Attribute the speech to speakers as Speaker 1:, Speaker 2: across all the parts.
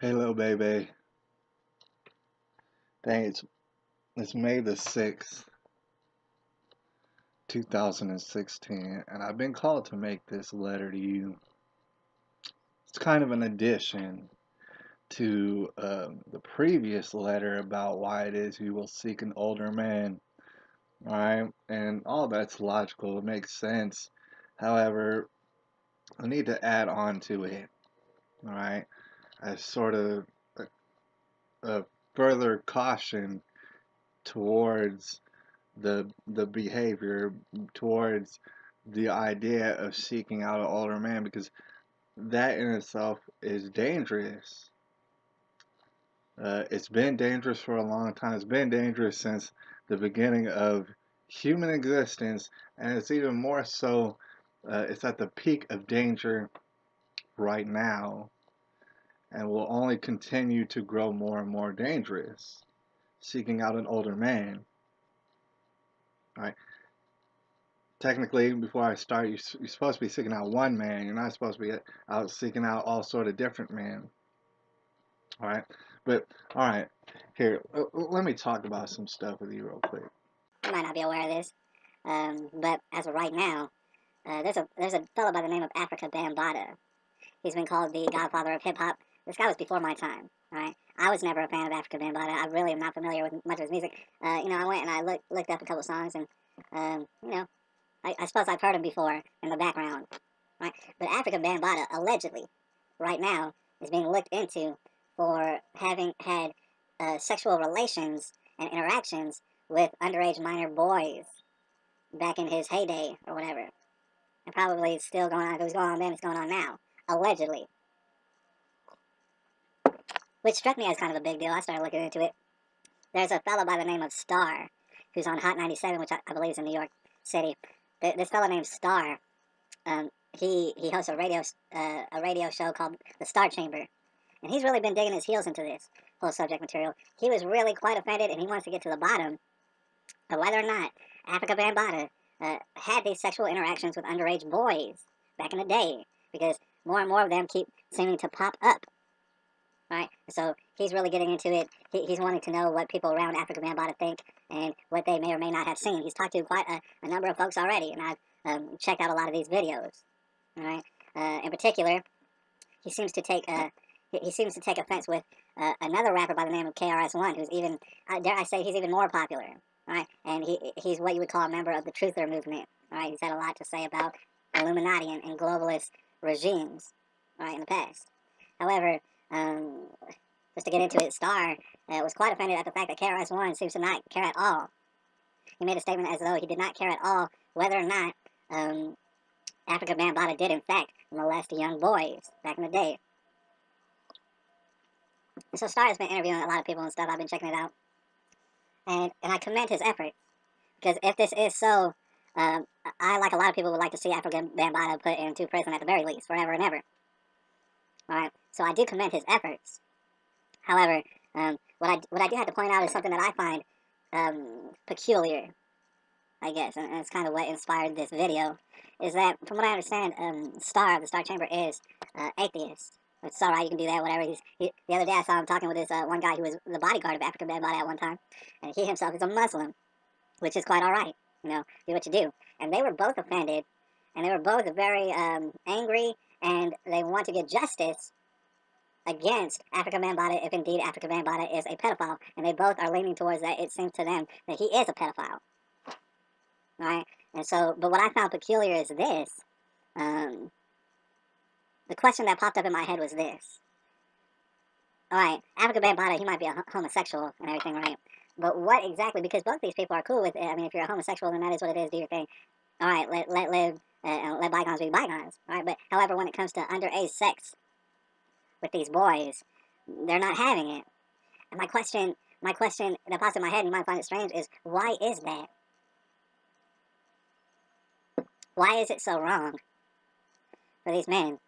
Speaker 1: Hey, little Bebe. Dang, it's May the 6th, 2016, and I've been called to make this letter to you. It's kind of an addition to the previous letter about why it is you will seek an older man. Alright? And all that's logical, it makes sense. However, I need to add on to it. Alright? As sort of a further caution towards the behavior, towards the idea of seeking out an older man, because that in itself is dangerous. It's been dangerous for a long time. It's been dangerous since the beginning of human existence, and it's even more so. It's at the peak of danger right now, and will only continue to grow more and more dangerous. Seeking out an older man. All right. Technically, before I start, you're supposed to be seeking out one man. You're not supposed to be out seeking out all sort of different men. All right, but all right, here, let me talk about some stuff with you real quick.
Speaker 2: You might not be aware of this, but as of right now, there's a fellow by the name of Africa Bambaataa. He's been called the godfather of hip hop. This guy was before my time. Right? I was never a fan of Africa Bambaataa. I really am not familiar with much of his music. I went and I looked up a couple songs, and I suppose I've heard him before in the background. Right? But Africa Bambaataa allegedly, right now, is being looked into for having had sexual relations and interactions with underage minor boys back in his heyday or whatever. And probably it's still going on. If it was going on then, it's going on now. Allegedly. Which struck me as kind of a big deal. I started looking into it. There's a fellow by the name of Star who's on Hot 97, which I believe is in New York City. This fellow named Star, he hosts a radio show called The Star Chamber. And he's really been digging his heels into this whole subject material. He was really quite offended, and he wants to get to the bottom of whether or not Africa Bambaataa had these sexual interactions with underage boys back in the day, because more and more of them keep seeming to pop up. Right? So he's really getting into it. He's wanting to know what people around Africa Bambaataa think and what they may or may not have seen. He's talked to quite a number of folks already, and I've checked out a lot of these videos. All right. In particular, he seems to take offense with another rapper by the name of KRS-One, who's even, dare I say, he's even more popular. Right? And he's what you would call a member of the Truther movement. Right? He's had a lot to say about Illuminati and globalist regimes. Right? In the past. However, just to get into it, Star was quite offended at the fact that KRS-One seems to not care at all. He made a statement as though he did not care at all whether or not Africa Bambaataa did in fact molest young boys back in the day. So Star has been interviewing a lot of people and stuff. I've been checking it out, and I commend his effort, because if this is so, I, like a lot of people, would like to see Africa Bambaataa put into prison at the very least, forever and ever. Alright, so I do commend his efforts. However, what I do have to point out is something that I find peculiar, I guess, and it's kind of what inspired this video, is that, from what I understand, Star of the Star Chamber is atheist. It's alright, you can do that, whatever. The other day I saw him talking with this one guy who was the bodyguard of Africa Bambaataa at one time, and he himself is a Muslim, which is quite alright, do what you do. And they were both offended, and they were both very angry, and they want to get justice against Africa Bambaataa if indeed Africa Bambaataa is a pedophile, and they both are leaning towards that. It seems to them that he is a pedophile. Right? And so, but what I found peculiar is this. The question that popped up in my head was this. Alright, Africa Bambaataa, he might be a homosexual and everything, right? But what exactly, because both these people are cool with it. I mean, if you're a homosexual, then that is what it is, do your thing. Alright, let live, let bygones be bygones. Alright, but however, when it comes to underage sex with these boys, they're not having it. And my question that pops in my head, and you might find it strange, is why is that? Why is it so wrong for these men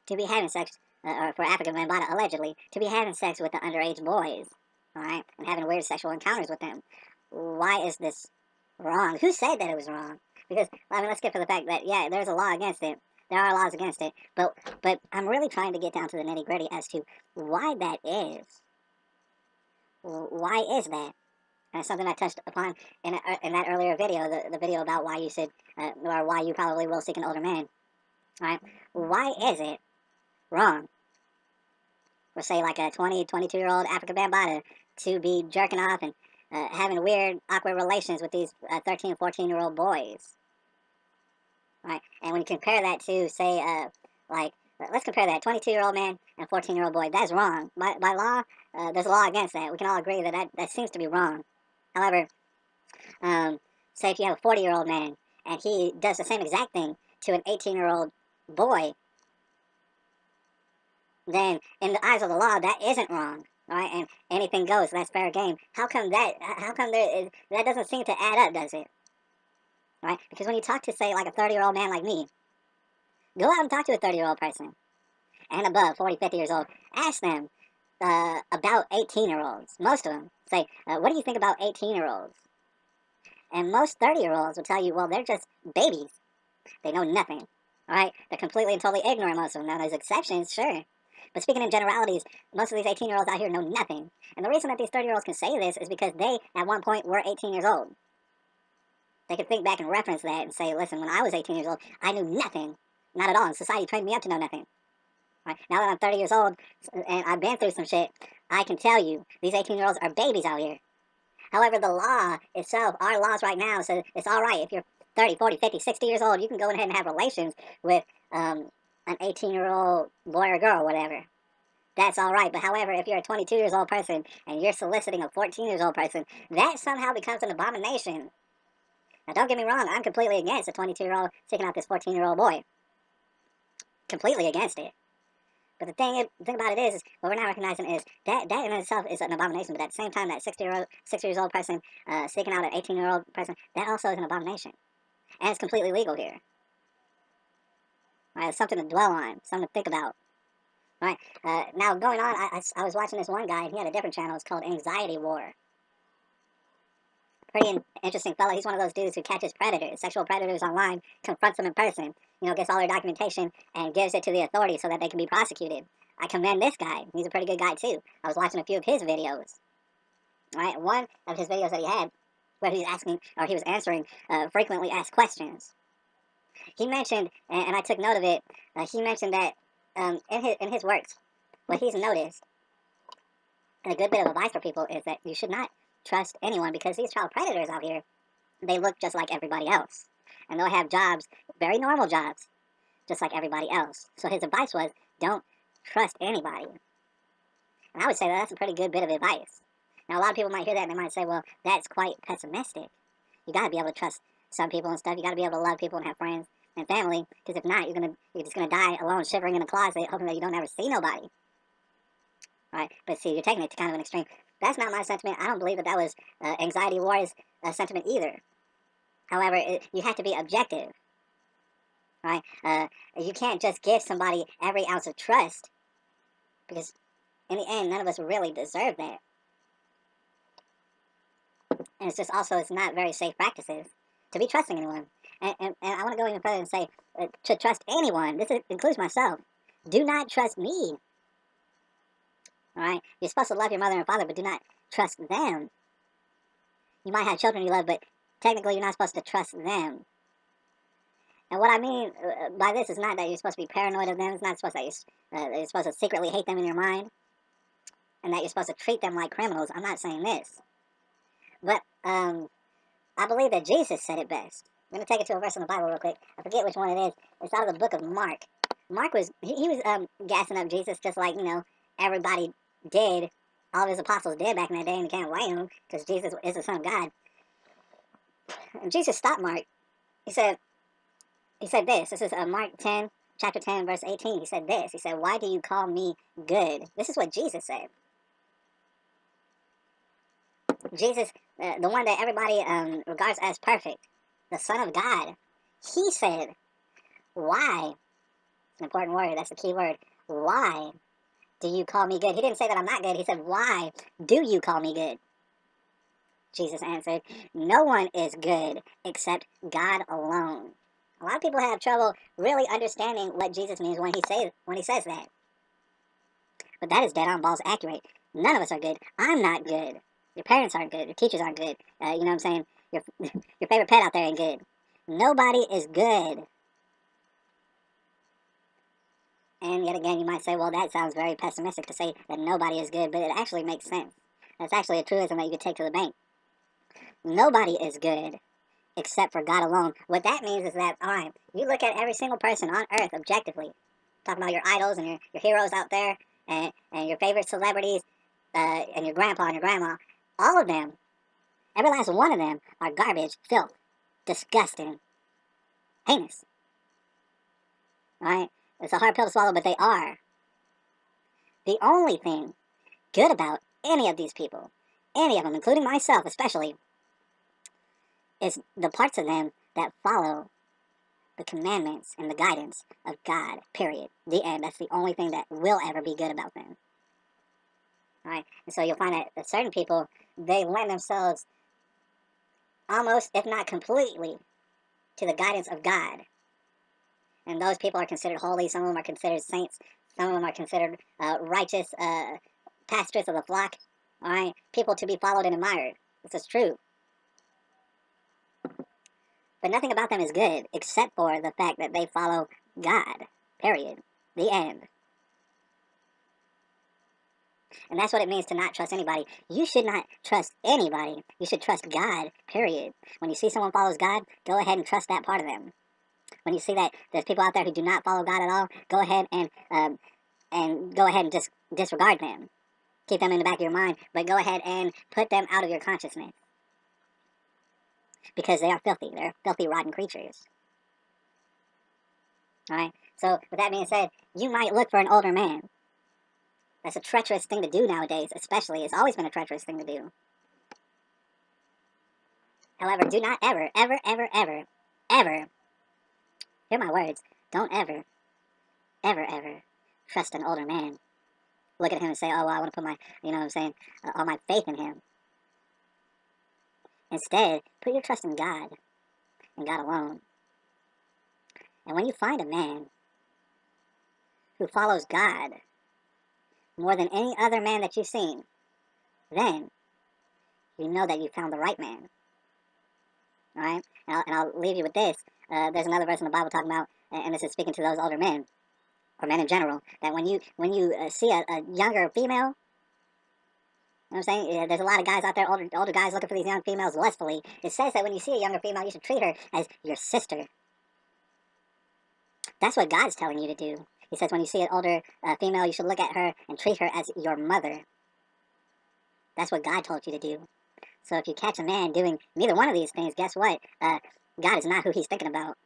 Speaker 2: to be having sex, or for Africa Bambaataa allegedly, to be having sex with the underage boys, alright, and having weird sexual encounters with them? Why is this wrong? Who said that it was wrong? Because, I mean, let's get for the fact that, yeah, there's a law against it, There are laws against it, but I'm really trying to get down to the nitty gritty as to why that is. Why is that? And it's something I touched upon in that earlier video, the video about why you should, or why you probably will seek an older man. Right? Why is it wrong for, say, like a 22-year-old African Bambaataa to be jerking off and having weird, awkward relations with these 13 and 14-year-old boys? Right? And when you compare that to, say, let's compare that 22-year-old man and 14-year-old boy. That's wrong. By law, there's a law against that. We can all agree that seems to be wrong. However, say if you have a 40-year-old man and he does the same exact thing to an 18-year-old boy, then in the eyes of the law, that isn't wrong, right? And anything goes. That's fair game. How come that doesn't seem to add up, does it? Right? Because when you talk to, say, like a 30-year-old man like me, go out and talk to a 30-year-old person and above, 40, 50 years old. Ask them about 18-year-olds. Most of them say, what do you think about 18-year-olds? And most 30-year-olds will tell you, well, they're just babies. They know nothing, right? They're completely and totally ignorant, most of them. Now, there's exceptions, sure. But speaking in generalities, most of these 18-year-olds out here know nothing. And the reason that these 30-year-olds can say this is because they, at one point, were 18 years old. They can think back and reference that and say, listen, when I was 18 years old, I knew nothing. Not at all. And society trained me up to know nothing. Right? Now that I'm 30 years old and I've been through some shit, I can tell you, these 18-year-olds are babies out here. However, the law itself, our laws right now, so it's all right if you're 30, 40, 50, 60 years old, you can go ahead and have relations with an 18-year-old boy or girl or whatever. That's all right. But however, if you're a 22 years old person and you're soliciting a 14 years old person, that somehow becomes an abomination. Now, don't get me wrong, I'm completely against a 22-year-old seeking out this 14-year-old boy. Completely against it. But the thing about it is what we're not recognizing is that in itself is an abomination. But at the same time, that 60 years old person seeking out an 18-year-old person, that also is an abomination. And it's completely legal here. Right? It's something to dwell on, something to think about. Right? Now, going on, I was watching this one guy, and he had a different channel. It's called Anxiety War. Pretty interesting fellow. He's one of those dudes who catches predators, sexual predators online, confronts them in person, gets all their documentation and gives it to the authorities so that they can be prosecuted. I commend this guy. He's a pretty good guy too. I was watching a few of his videos. Right? One of his videos that he had where he was answering frequently asked questions. He mentioned, and I took note of it, he mentioned that in his works, what he's noticed, and a good bit of advice for people is that you should not trust anyone because these child predators out here, they look just like everybody else. And they'll have jobs, very normal jobs, just like everybody else. So his advice was, don't trust anybody. And I would say that's a pretty good bit of advice. Now, a lot of people might hear that and they might say, well, that's quite pessimistic. You got to be able to trust some people and stuff. You got to be able to love people and have friends and family, because if not, you're just going to die alone, shivering in a closet, hoping that you don't ever see nobody. Right? But see, you're taking it to kind of an extreme. That's not my sentiment. I don't believe that was Anxiety War's sentiment either. However, you have to be objective, right? You can't just give somebody every ounce of trust, because in the end, none of us really deserve that. And it's not very safe practices to be trusting anyone. And I want to go even further and say, to trust anyone, includes myself. Do not trust me. All right? You're supposed to love your mother and father, but do not trust them. You might have children you love, but technically you're not supposed to trust them. And what I mean by this is not that you're supposed to be paranoid of them. It's not supposed that you're supposed to secretly hate them in your mind, and that you're supposed to treat them like criminals. I'm not saying this. But I believe that Jesus said it best. I'm going to take it to a verse in the Bible real quick. I forget which one it is. It's out of the book of Mark. Mark was gassing up Jesus just like, everybody did. All of his apostles did back in that day, and you can't blame them because Jesus is the Son of God. And Jesus stopped Mark. He said this. This is Mark 10, chapter 10, verse 18. He said this. He said, why do you call me good? This is what Jesus said. Jesus, the one that everybody regards as perfect, the Son of God, he said, why? It's an important word. That's the key word. Why do you call me good? He didn't say that I'm not good. He said, why do you call me good? Jesus answered, no one is good except God alone. A lot of people have trouble really understanding what Jesus means when he says that. But that is dead on balls accurate. None of us are good. I'm not good. Your parents aren't good. Your teachers aren't good. You know what I'm saying? Your your favorite pet out there ain't good. Nobody is good. And yet again, you might say, well, that sounds very pessimistic to say that nobody is good, but it actually makes sense. That's actually a truism that you could take to the bank. Nobody is good except for God alone. What that means is that, all right, you look at every single person on earth objectively. Talking about your idols and your heroes out there and your favorite celebrities and your grandpa and your grandma. All of them, every last one of them, are garbage, filth, disgusting, heinous. All right? It's a hard pill to swallow, but they are. The only thing good about any of these people, any of them, including myself especially, is the parts of them that follow the commandments and the guidance of God, period. The end. That's the only thing that will ever be good about them. Alright? And so you'll find that certain people, they lend themselves almost, if not completely, to the guidance of God. And those people are considered holy. Some of them are considered saints. Some of them are considered righteous pastors of the flock. Alright? People to be followed and admired. This is true. But nothing about them is good, except for the fact that they follow God. Period. The end. And that's what it means to not trust anybody. You should not trust anybody. You should trust God. Period. When you see someone follows God, go ahead and trust that part of them. When you see that there's people out there who do not follow God at all, go ahead and go ahead and just disregard them. Keep them in the back of your mind, but go ahead and put them out of your consciousness. Because they are filthy. They're filthy, rotten creatures. Alright? So, with that being said, you might look for an older man. That's a treacherous thing to do nowadays, especially. It's always been a treacherous thing to do. However, do not ever, ever, ever, ever, ever, hear my words, don't ever, ever, ever trust an older man. Look at him and say, oh, well, I want to put my, you know what I'm saying, all my faith in him. Instead, put your trust in God, and God alone. And when you find a man who follows God more than any other man that you've seen, then you know that you found the right man. Alright? And I'll leave you with this. There's another verse in the Bible talking about, and this is speaking to those older men, or men in general, that when you see a younger female, you know what I'm saying? There's a lot of guys out there, older guys looking for these young females lustfully. It says that when you see a younger female, you should treat her as your sister. That's what God's telling you to do. He says when you see an older female, you should look at her and treat her as your mother. That's what God told you to do. So if you catch a man doing neither one of these things, guess what? God is not who he's thinking about.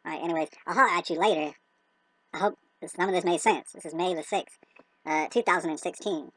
Speaker 2: Alright, anyways, I'll holler at you later. I hope some of this made sense. This is May the 6th, 2016.